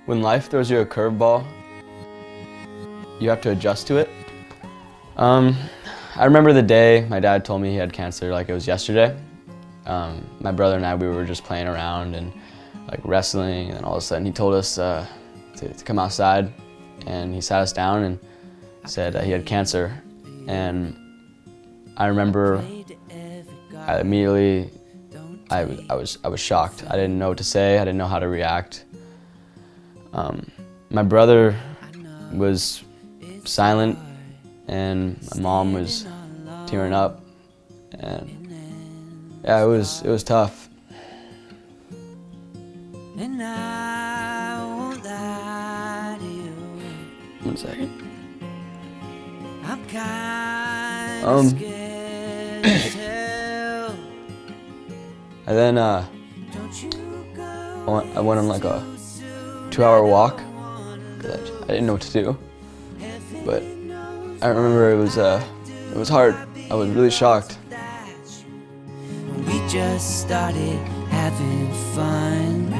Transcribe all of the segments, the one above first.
When life throws you a curveball, you have to adjust to it. I remember the day my dad told me he had cancer like it was yesterday. My brother and I, we were just playing around and like wrestling, and all of a sudden he told us to come outside, and he sat us down and said he had cancer. And I remember I was shocked. I didn't know what to say. I didn't know how to react. My brother was silent, and my mom was tearing up, and yeah, it was tough. And I won't lie to you. 1 second. I'm kinda scared to tell. And then Don't you go I went on like a 2-hour walk because I didn't know what to do. But I remember it was hard. I was really shocked. We just started having fun.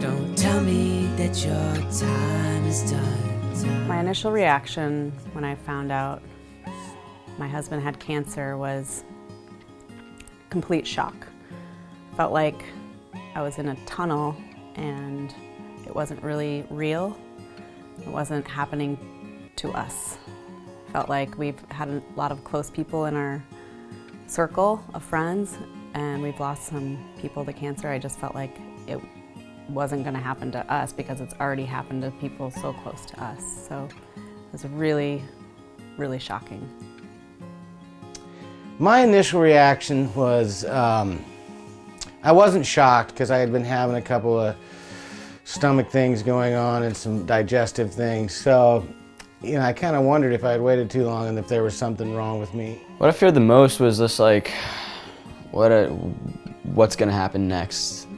Don't tell me that your time is done. My initial reaction when I found out my husband had cancer was complete shock. Felt like I was in a tunnel and it wasn't really real. It wasn't happening to us. Felt like we've had a lot of close people in our circle of friends, and we've lost some people to cancer. I just felt like it wasn't going to happen to us because it's already happened to people so close to us. So it was really, really shocking. My initial reaction was, I wasn't shocked because I had been having a couple of stomach things going on and some digestive things. So, you know, I kind of wondered if I had waited too long and if there was something wrong with me. What I feared the most was just like, what's gonna happen next?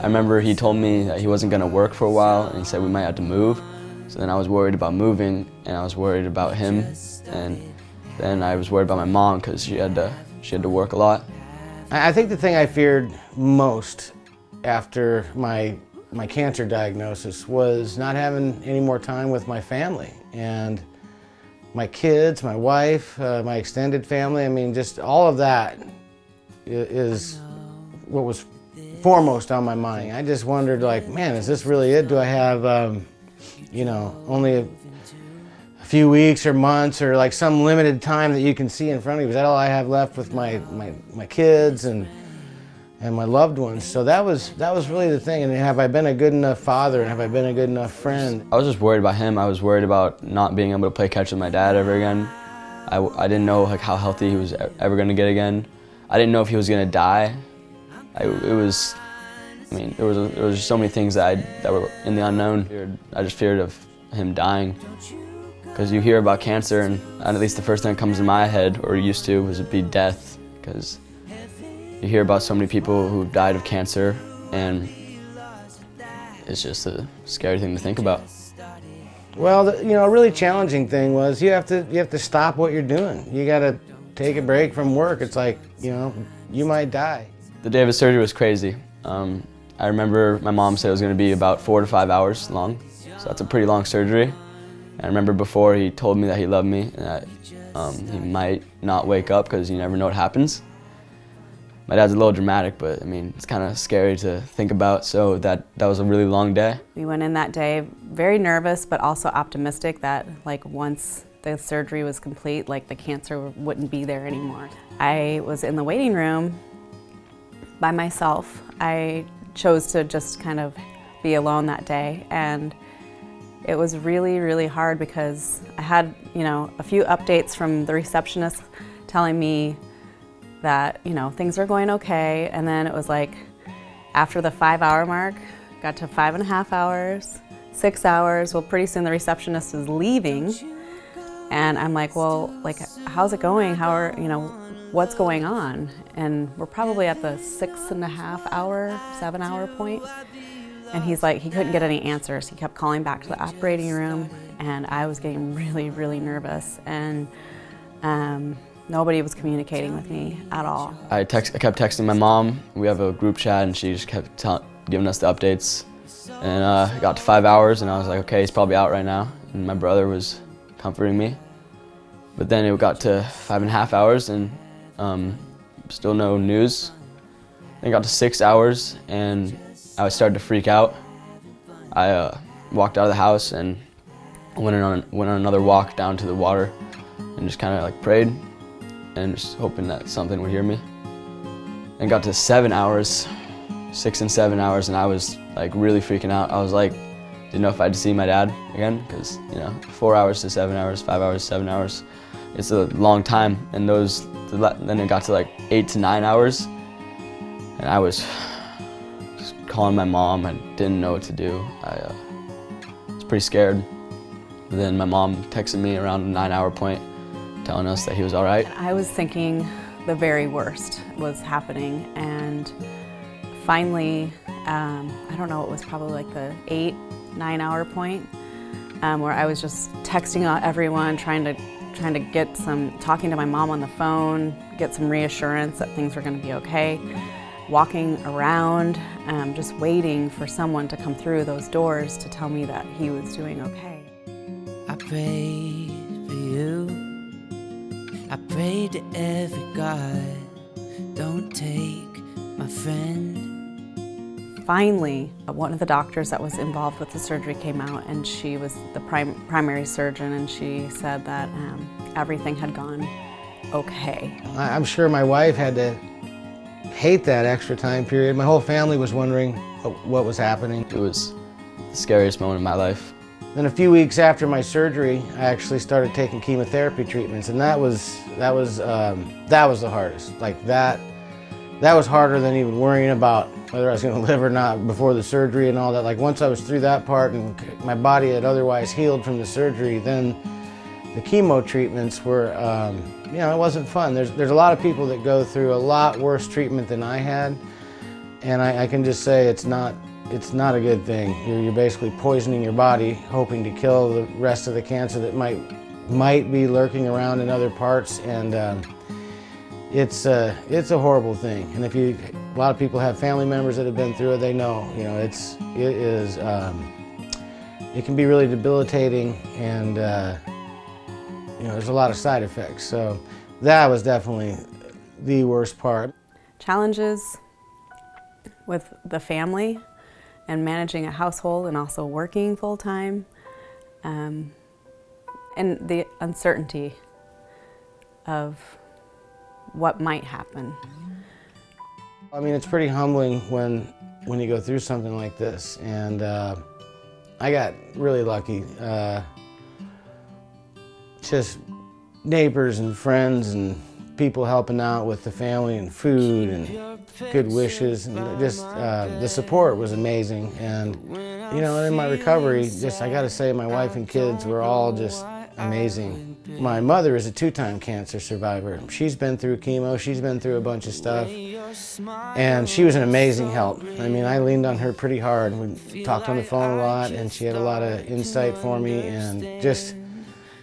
I remember he told me that he wasn't gonna work for a while, and he said we might have to move. So then I was worried about moving, and I was worried about him, and then I was worried about my mom because she had to work a lot. I think the thing I feared most after my cancer diagnosis was not having any more time with my family and my kids, my wife, my extended family. I mean, just all of that is what was foremost on my mind. I just wondered, like, man, is this really it? Do I have, you know, only a few weeks or months or like some limited time that you can see in front of you? Is that all I have left with my kids and my loved ones? So that was really the thing. And have I been a good enough father, and have I been a good enough friend? I was just worried about him. I was worried about not being able to play catch with my dad ever again. I didn't know like how healthy he was ever going to get again. I didn't know if he was going to die. There was just so many things that were in the unknown. I just feared of him dying. Because you hear about cancer, and at least the first thing that comes in my head, or used to, was it'd be death. Because you hear about so many people who've died of cancer, and it's just a scary thing to think about. Well, you know, a really challenging thing was you have to stop what you're doing. You got to take a break from work. It's like, you know, you might die. The day of his surgery was crazy. I remember my mom said it was going to be about 4 to 5 hours long, so that's a pretty long surgery. And I remember before he told me that he loved me and that he might not wake up because you never know what happens. My dad's a little dramatic, but I mean, it's kind of scary to think about, so that was a really long day. We went in that day very nervous, but also optimistic that like once the surgery was complete, like the cancer wouldn't be there anymore. I was in the waiting room by myself. I chose to just kind of be alone that day, and it was really, really hard because I had, you know, a few updates from the receptionist telling me that, you know, things are going okay, and then it was like after the 5-hour mark, got to 5.5 hours, 6 hours. Well, pretty soon the receptionist is leaving, and I'm like, well, like, how's it going? You know, what's going on? And we're probably at the 6.5 hour, 7-hour point. And he's like, he couldn't get any answers. He kept calling back to the operating room, and I was getting really, really nervous, and nobody was communicating with me at all. I kept texting my mom. We have a group chat, and she just kept giving us the updates. And it got to 5 hours, and I was like, okay, he's probably out right now. And my brother was comforting me. But then it got to 5.5 hours, and still no news. Then it got to 6 hours, and I started to freak out. I walked out of the house and went on another walk down to the water, and just kind of like prayed, and just hoping that something would hear me. And got to 7 hours, 6 and 7 hours, and I was like really freaking out. I was like, didn't know if I'd see my dad again, because 4 hours to 7 hours, 5 hours, 7 hours, it's a long time. And then it got to like 8 to 9 hours, and I was just calling my mom. I didn't know what to do. I was pretty scared. But then my mom texted me around the 9-hour point, telling us that he was all right. I was thinking the very worst was happening, and finally, I don't know, it was probably like the 8-9 hour point, where I was just texting everyone, trying to get talking to my mom on the phone, get some reassurance that things were going to be okay, walking around, just waiting for someone to come through those doors to tell me that he was doing okay. I prayed for you. I prayed to every God. Don't take my friend. Finally, one of the doctors that was involved with the surgery came out, and she was the primary surgeon, and she said that everything had gone okay. I'm sure my wife had to hate that extra time period. My whole family was wondering what was happening. It was the scariest moment of my life. Then a few weeks after my surgery, I actually started taking chemotherapy treatments, and that was the hardest. Like that was harder than even worrying about whether I was going to live or not before the surgery and all that. Like once I was through that part and my body had otherwise healed from the surgery, then the chemo treatments were, it wasn't fun. There's a lot of people that go through a lot worse treatment than I had, and I can just say it's not a good thing. You're basically poisoning your body, hoping to kill the rest of the cancer that might be lurking around in other parts, and it's a horrible thing. And a lot of people have family members that have been through it. They know, it can be really debilitating, and there's a lot of side effects. So that was definitely the worst part. Challenges with the family and managing a household and also working full-time, and the uncertainty of what might happen. I mean, it's pretty humbling when you go through something like this, and I got really lucky. Just neighbors and friends and people helping out with the family and food and good wishes, and just the support was amazing. And in my recovery, I gotta say, my wife and kids were all just amazing. My mother is a 2-time cancer survivor. She's been through chemo, she's been through a bunch of stuff, and she was an amazing help. I mean, I leaned on her pretty hard. We talked on the phone a lot, and she had a lot of insight for me, and just,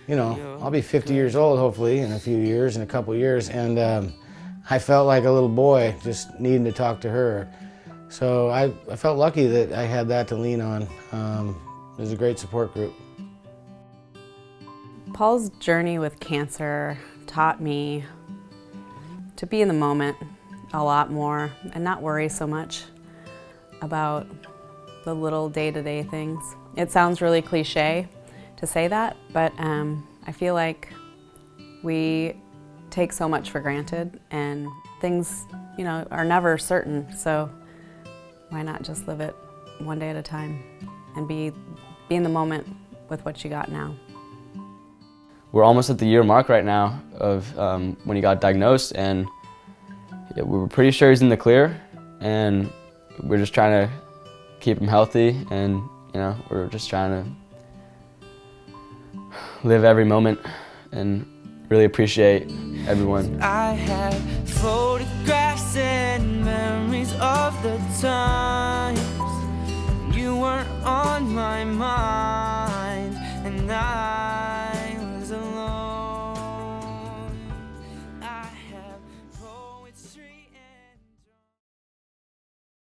I'll be 50 years old hopefully in a couple years, and I felt like a little boy just needing to talk to her. So I felt lucky that I had that to lean on. It was a great support group. Paul's journey with cancer taught me to be in the moment a lot more and not worry so much about the little day-to-day things. It sounds really cliche to say that, but I feel like we take so much for granted, and things, are never certain, so why not just live it one day at a time and be in the moment with what you got now. We're almost at the year mark right now of when he got diagnosed, and we were pretty sure he's in the clear, and we're just trying to keep him healthy, and we're just trying to live every moment and really appreciate everyone. I have photographs and memories of the time